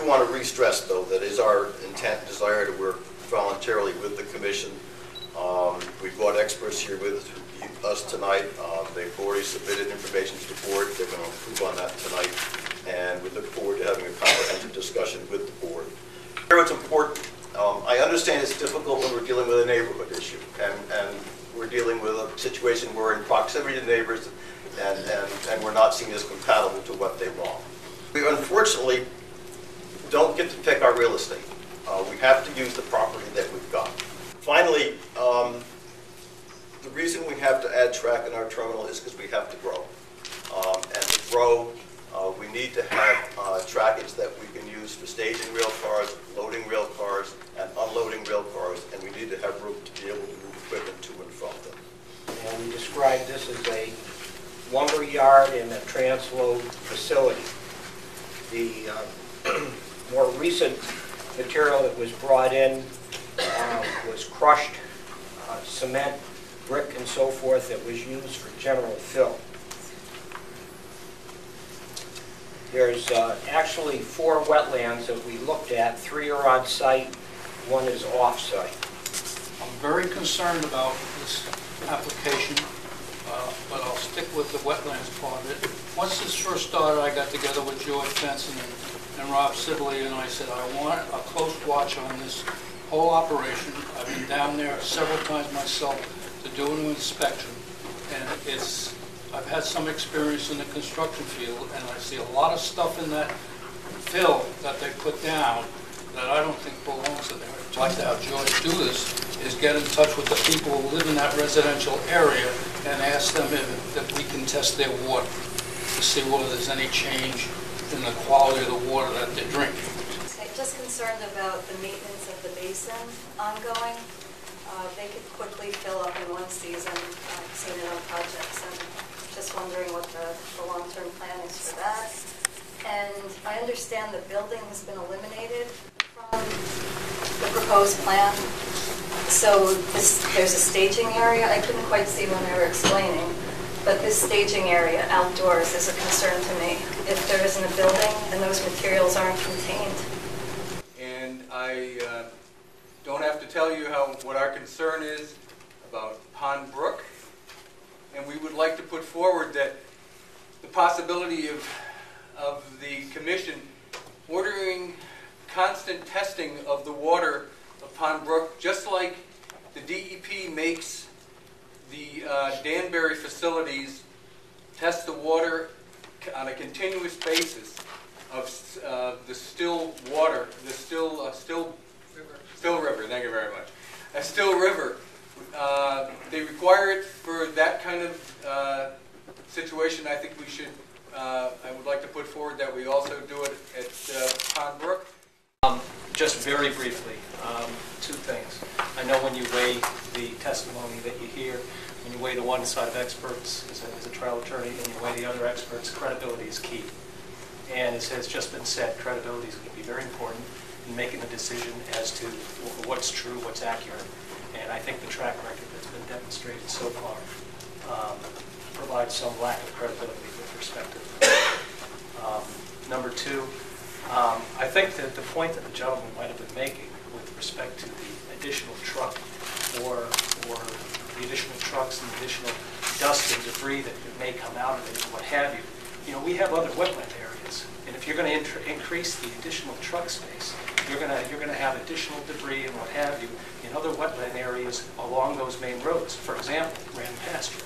do want to re-stress, though, that is our intent and desire to work voluntarily with the commission. We brought experts here with us tonight. They've already submitted information to the board. They're going to improve on that tonight, and we look forward to having a comprehensive discussion with the board. Here it's important. I understand it's difficult when we're dealing with a neighborhood issue, and we're dealing with a situation where we're in proximity to neighbors, and we're not seen as compatible to what they want. We unfortunately don't get to pick our real estate. We have to use the property that we've got. Finally, the reason we have to add track in our terminal is because we have to grow. And to grow, we need to have trackage that we can use for staging rail cars, loading rail cars, and unloading rail cars, and we need to have room to be able to move equipment to and from them. And we described this as a lumber yard and a transload facility. The more recent material that was brought in was crushed cement, brick, and so forth that was used for general fill. There's actually 4 wetlands that we looked at. 3 are on site, 1 is off site. I'm very concerned about this application, but I'll stick with the wetlands part of it. Once this first started, I got together with George Benson and Rob Sibley, and I said, I want a close watch on this whole operation. I've been down there several times myself to do an inspection, and I've had some experience in the construction field, and I see a lot of stuff in that fill that they put down that I don't think belongs to there. I'd like to have George do this, is get in touch with the people who live in that residential area and ask them if we can test their water to see whether there's any change in the quality of the water that they're drinking. Just concerned about the maintenance of the basin ongoing. They could quickly fill up in one season. I've seen it on projects, and just wondering what the long-term plan is for that. And I understand the building has been eliminated from the proposed plan. So there's a staging area. I couldn't quite see when they were explaining, but this staging area outdoors is a concern to me. If there isn't a building and those materials aren't contained. And I don't have to tell you what our concern is about Pond Brook. And we would like to put forward that the possibility of the commission ordering constant testing of the water of Pond Brook, just like the DEP makes the Danbury facilities test the water on a continuous basis of the still water, the still river. Thank you very much. A still river. They require it for that kind of situation. I think we should. I would like to put forward that we also do it at Pond Brook. Just very briefly, 2 things. I know when you weigh the testimony that you hear, when you weigh the one side of experts as a trial attorney and you weigh the other experts, credibility is key. And as has just been said, credibility is going to be very important in making a decision as to what's true, what's accurate. And I think the track record that's been demonstrated so far provides some lack of credibility with respect to that. Number 2, I think that the point that the gentleman might have been making with respect to the additional truck or the additional trucks and additional dust and debris that may come out of it and what have you, we have other wetland areas, and if you're going to increase the additional truck space, you're going to have additional debris and what have you in other wetland areas along those main roads. For example, Grand Pasture.